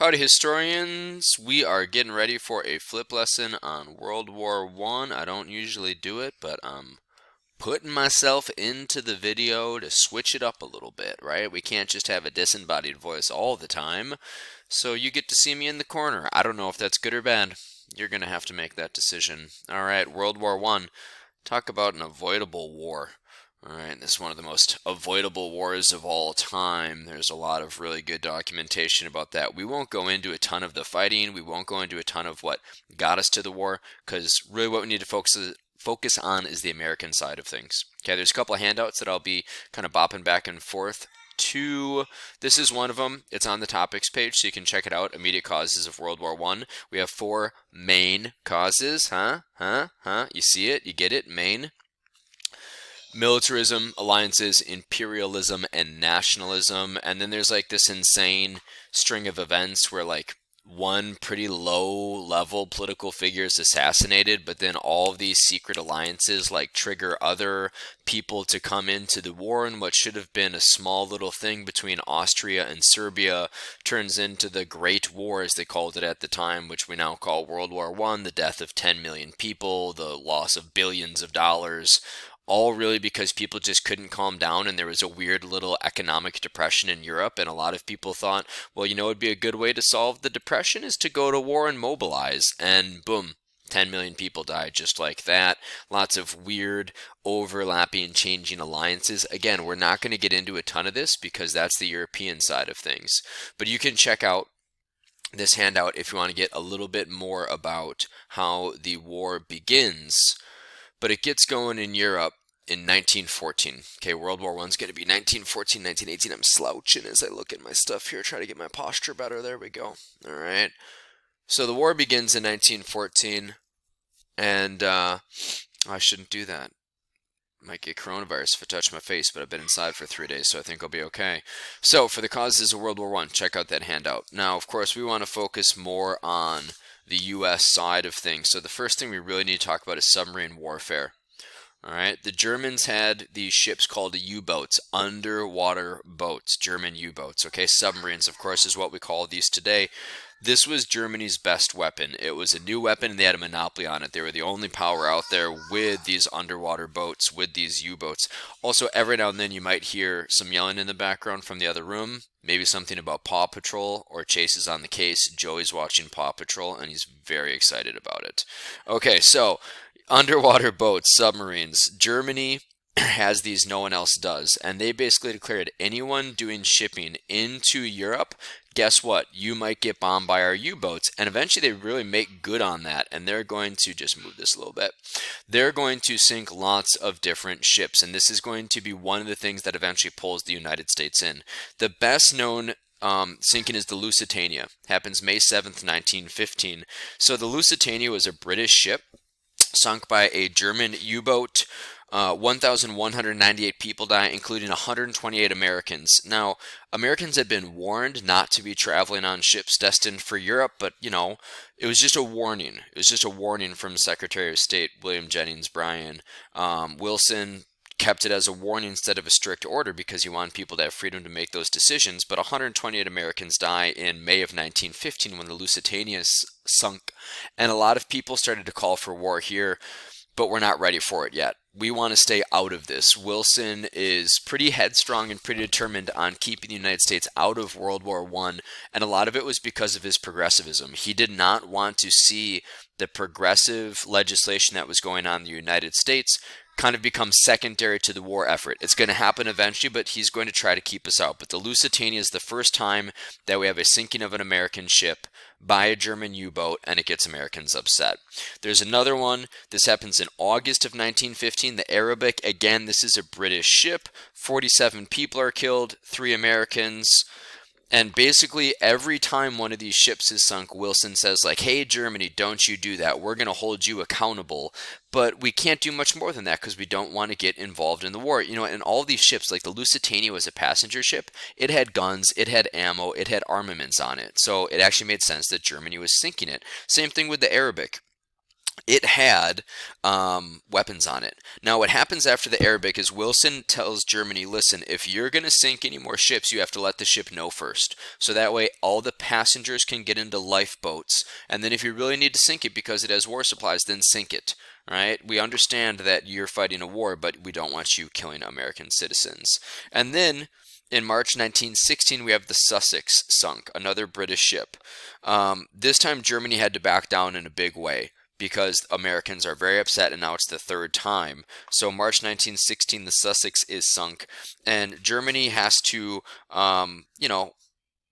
Howdy historians, we are getting ready for a flip lesson on World War One. I don't usually do it, but I'm putting myself into the video to switch it up a little bit, right? We can't just have a disembodied voice all the time, so you get to see me in the corner. I don't know if that's good or bad. You're gonna have to make that decision. All right, World War One. Talk about an avoidable war. All right, this is one of the most avoidable wars of all time. There's a lot of really good documentation about that. We won't go into a ton of the fighting. We won't go into a ton of what got us to the war, because really what we need to focus on is the American side of things. Okay, there's a couple of handouts that I'll be kind of bopping back and forth to. This is one of them. It's on the topics page, so you can check it out. Immediate causes of World War One. We have 4 main causes. You see it? You get it? Main. Militarism, alliances, imperialism, and nationalism. And then there's like this insane string of events where like one pretty low level political figure is assassinated, but then all of these secret alliances like trigger other people to come into the war, and what should have been a small little thing between Austria and Serbia turns into the Great War, as they called it at the time, which we now call World War One. The death of 10 million people, the loss of billions of dollars, all really because people just couldn't calm down, and there was a weird little economic depression in Europe, and a lot of people thought, well, you know, it'd be a good way to solve the depression is to go to war and mobilize, and boom, 10 million people died just like that. Lots of weird overlapping, changing alliances. Again, we're not going to get into a ton of this because that's the European side of things, but you can check out this handout if you want to get a little bit more about how the war begins. But it gets going in Europe in 1914. Okay, World War One's going to be 1914, 1918. I'm slouching as I look at my stuff here, try to get my posture better. There we go. All right. So the war begins in 1914, and I shouldn't do that. Might get coronavirus if I touch my face, but I've been inside for 3 days, so I think I'll be okay. So for the causes of World War One, check out that handout. Now, of course, we want to focus more on the U.S. side of things. So the first thing we really need to talk about is submarine warfare. All right, the Germans had these ships called U-boats, underwater boats, German U-boats. Okay, submarines, of course, is what we call these today. This was Germany's best weapon. It was a new weapon, and they had a monopoly on it. They were the only power out there with these underwater boats, with these U-boats. Also, every now and then you might hear some yelling in the background from the other room. Maybe something about Paw Patrol or Chase is on the case. Joey's watching Paw Patrol, and he's very excited about it. Okay, so underwater boats, submarines. Germany has these, no one else does. And they basically declared anyone doing shipping into Europe, guess what? You might get bombed by our U-boats. And eventually they really make good on that. And they're going to, just move this a little bit, they're going to sink lots of different ships. And this is going to be one of the things that eventually pulls the United States in. The best known sinking is the Lusitania. Happens May 7th, 1915. So the Lusitania was a British ship sunk by a German U-boat. 1,198 people die, including 128 Americans. Now, Americans had been warned not to be traveling on ships destined for Europe, but, you know, it was just a warning. It was just a warning from Secretary of State William Jennings Bryan. Wilson kept it as a warning instead of a strict order because he wanted people to have freedom to make those decisions. But 128 Americans die in May of 1915 when the Lusitania sunk. And a lot of people started to call for war here, but we're not ready for it yet. We want to stay out of this. Wilson is pretty headstrong and pretty determined on keeping the United States out of World War One, and a lot of it was because of his progressivism. He did not want to see the progressive legislation that was going on in the United States kind of become secondary to the war effort. It's going to happen eventually, but he's going to try to keep us out. But the Lusitania is the first time that we have a sinking of an American ship by a German U-boat, and it gets Americans upset. There's another one. This happens in August of 1915. The Arabic, again, this is a British ship. 47 people are killed, 3 Americans. And basically every time one of these ships is sunk, Wilson says like, hey, Germany, don't you do that. We're going to hold you accountable. But we can't do much more than that because we don't want to get involved in the war. You know, and all these ships, like the Lusitania was a passenger ship. It had guns, it had ammo, it had armaments on it. So it actually made sense that Germany was sinking it. Same thing with the Arabic. it had weapons on it. Now, what happens after the Arabic is Wilson tells Germany, listen, if you're going to sink any more ships, you have to let the ship know first. So that way all the passengers can get into lifeboats. And then if you really need to sink it because it has war supplies, then sink it. Right? We understand that you're fighting a war, but we don't want you killing American citizens. And then in March 1916, we have the Sussex sunk, another British ship. This time Germany had to back down in a big way, because Americans are very upset, and now it's the third time. So March 1916, the Sussex is sunk, and Germany has to,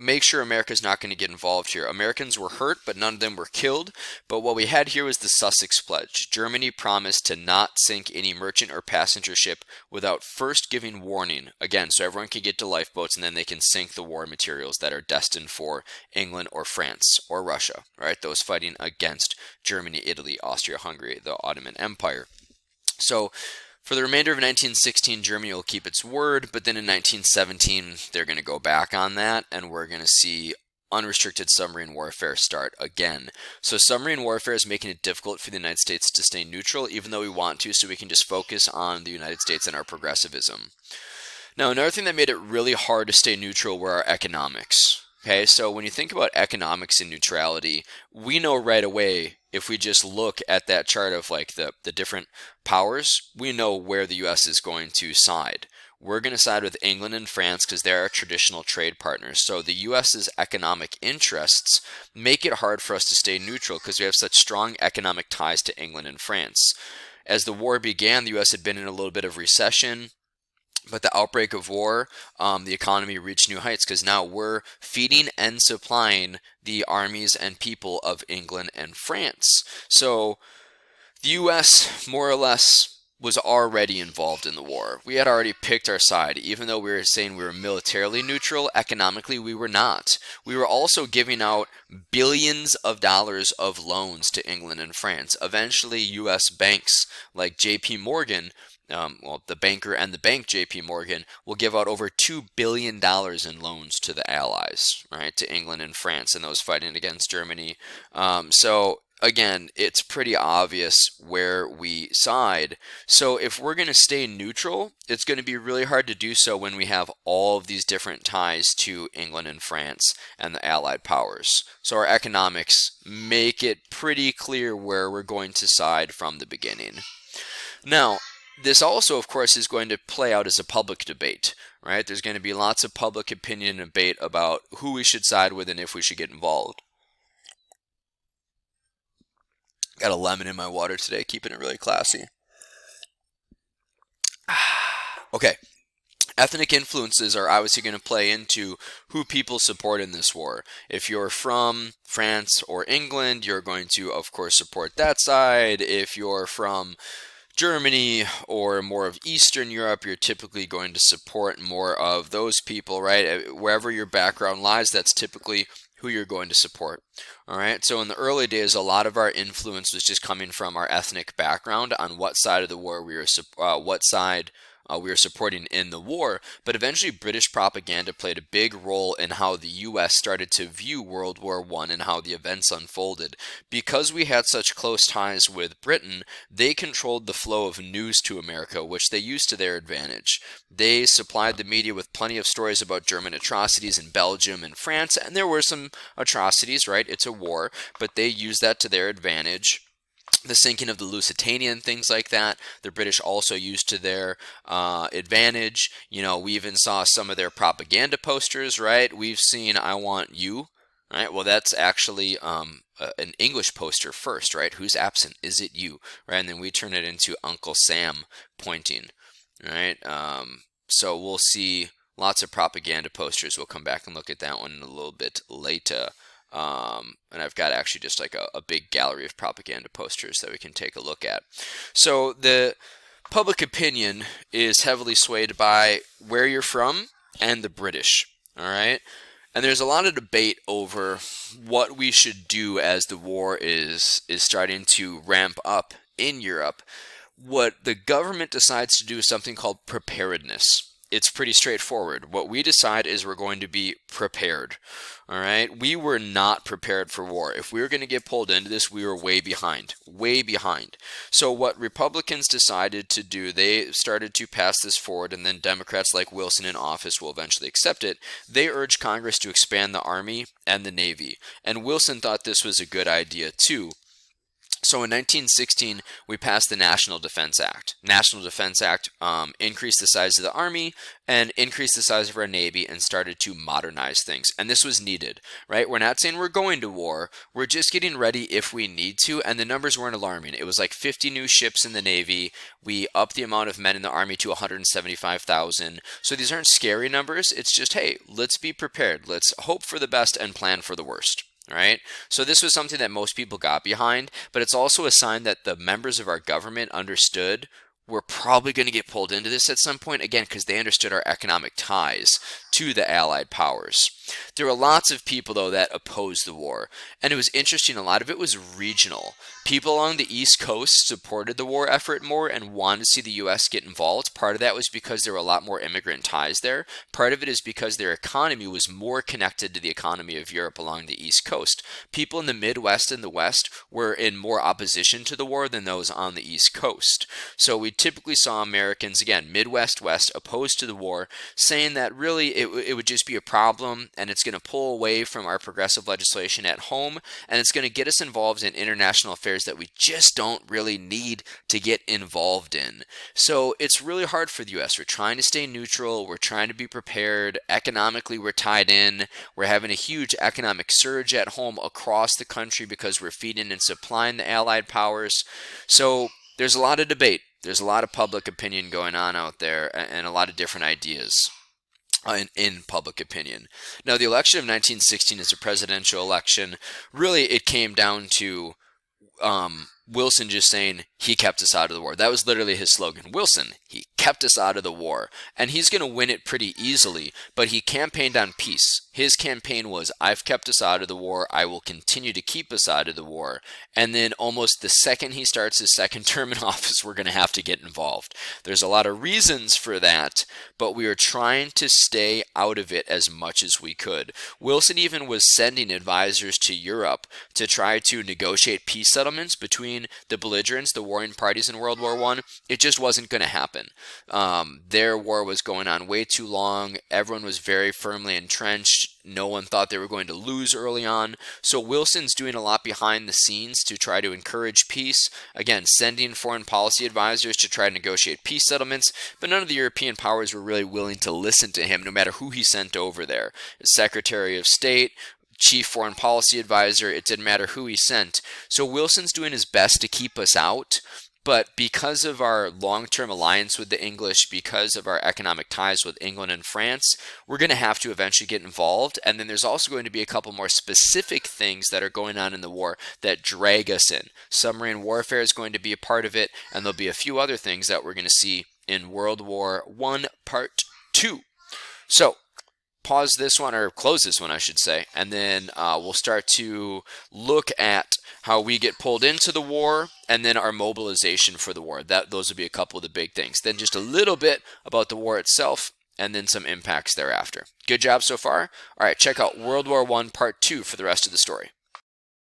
make sure America's not going to get involved here. Americans were hurt, but none of them were killed. But what we had here was the Sussex Pledge. Germany promised to not sink any merchant or passenger ship without first giving warning. Again, so everyone can get to lifeboats, and then they can sink the war materials that are destined for England or France or Russia, right? Those fighting against Germany, Italy, Austria-Hungary, the Ottoman Empire. So for the remainder of 1916, Germany will keep its word, but then in 1917, they're going to go back on that, and we're going to see unrestricted submarine warfare start again. So submarine warfare is making it difficult for the United States to stay neutral, even though we want to, so we can just focus on the United States and our progressivism. Now, another thing that made it really hard to stay neutral were our economics. Okay, so when you think about economics and neutrality, we know right away, if we just look at that chart of like the different powers, we know where the US is going to side. We're going to side with England and France because they're our traditional trade partners. So the US's economic interests make it hard for us to stay neutral because we have such strong economic ties to England and France. As the war began, the US had been in a little bit of recession. But the outbreak of war, the economy reached new heights because now we're feeding and supplying the armies and people of England and France. So the U.S. more or less was already involved in the war. We had already picked our side. Even though we were saying we were militarily neutral, economically we were not. We were also giving out billions of dollars of loans to England and France. Eventually, U.S. banks like J.P. Morgan, the banker and the bank J.P. Morgan will give out over $2 billion in loans to the Allies, right, to England and France and those fighting against Germany. So again, it's pretty obvious where we side. So if we're going to stay neutral, it's going to be really hard to do so when we have all of these different ties to England and France and the Allied powers. So our economics make it pretty clear where we're going to side from the beginning. Now, this also, of course, is going to play out as a public debate, right? There's going to be lots of public opinion and debate about who we should side with and if we should get involved. Got a lemon in my water today, keeping it really classy. Okay. Ethnic influences are obviously going to play into who people support in this war. If you're from France or England, you're going to, of course, support that side. If you're from Germany or more of Eastern Europe, you're typically going to support more of those people, right? Wherever your background lies, that's typically who you're going to support. All right. So in the early days, a lot of our influence was just coming from our ethnic background on what side of the war we were supporting in the war, but eventually British propaganda played a big role in how the U.S. started to view World War I and how the events unfolded. Because we had such close ties with Britain, they controlled the flow of news to America, which they used to their advantage. They supplied the media with plenty of stories about German atrocities in Belgium and France, and there were some atrocities, right? It's a war, but they used that to their advantage. The sinking of the Lusitania and things like that, the British also used to their advantage. You know, we even saw some of their propaganda posters, right? We've seen "I want you," right? Well, that's actually an English poster first, right? Who's absent? Is it you? Right? And then we turn it into Uncle Sam pointing, right? So we'll see lots of propaganda posters. We'll come back and look at that one a little bit later. And I've got actually just like a big gallery of propaganda posters that we can take a look at. So the public opinion is heavily swayed by where you're from and the British, all right? And there's a lot of debate over what we should do as the war is starting to ramp up in Europe. What the government decides to do is something called preparedness. it's pretty straightforward. What we decide is we're going to be prepared. All right. We were not prepared for war. If we were going to get pulled into this, we were way behind, way behind. So what Republicans decided to do, they started to pass this forward, and then Democrats like Wilson in office will eventually accept it. They urged Congress to expand the Army and the Navy. And Wilson thought this was a good idea too. So in 1916, we passed the National Defense Act. National Defense Act increased the size of the Army and increased the size of our Navy and started to modernize things. And this was needed, right? We're not saying we're going to war. We're just getting ready if we need to. And the numbers weren't alarming. It was like 50 new ships in the Navy. We upped the amount of men in the Army to 175,000. So these aren't scary numbers. It's just, hey, let's be prepared. Let's hope for the best and plan for the worst. Right? So this was something that most people got behind, but it's also a sign that the members of our government understood we're probably going to get pulled into this at some point, again, because they understood our economic ties to the Allied powers. There were lots of people, though, that opposed the war, and it was interesting. A lot of it was regional. People along the East Coast supported the war effort more and wanted to see the U.S. get involved. Part of that was because there were a lot more immigrant ties there. Part of it is because their economy was more connected to the economy of Europe along the East Coast. People in the Midwest and the West were in more opposition to the war than those on the East Coast. So we typically saw Americans, again, Midwest, West, opposed to the war, saying that really it would just be a problem and it's going to pull away from our progressive legislation at home, and it's going to get us involved in international affairs that we just don't really need to get involved in. So it's really hard for the U.S. We're trying to stay neutral. We're trying to be prepared. Economically, we're tied in. We're having a huge economic surge at home across the country because we're feeding and supplying the Allied powers. So there's a lot of debate. There's a lot of public opinion going on out there and a lot of different ideas in public opinion. Now, the election of 1916 is a presidential election. Really, it came down to Wilson just saying he kept us out of the war. That was literally his slogan. Wilson, he kept us out of the war. And he's going to win it pretty easily, but he campaigned on peace. His campaign was, I've kept us out of the war. I will continue to keep us out of the war. And then almost the second he starts his second term in office, we're going to have to get involved. There's a lot of reasons for that, but we are trying to stay out of it as much as we could. Wilson even was sending advisors to Europe to try to negotiate peace settlements between the belligerents, the warring parties in World War I. It just wasn't going to happen. Their war was going on way too long. Everyone was very firmly entrenched. No one thought they were going to lose early on. So Wilson's doing a lot behind the scenes to try to encourage peace. Again, sending foreign policy advisors to try to negotiate peace settlements, but none of the European powers were really willing to listen to him, no matter who he sent over there. Secretary of State, chief foreign policy advisor, it didn't matter who he sent. So Wilson's doing his best to keep us out. But because of our long-term alliance with the English, because of our economic ties with England and France, we're going to have to eventually get involved. And then there's also going to be a couple more specific things that are going on in the war that drag us in. Submarine warfare is going to be a part of it, and there'll be a few other things that we're going to see in World War I, Part 2. So, pause this one, or close this one, I should say, and then we'll start to look at how we get pulled into the war, and then our mobilization for the war. Those will be a couple of the big things. Then just a little bit about the war itself, and then some impacts thereafter. Good job so far? All right, check out World War I Part 2 for the rest of the story.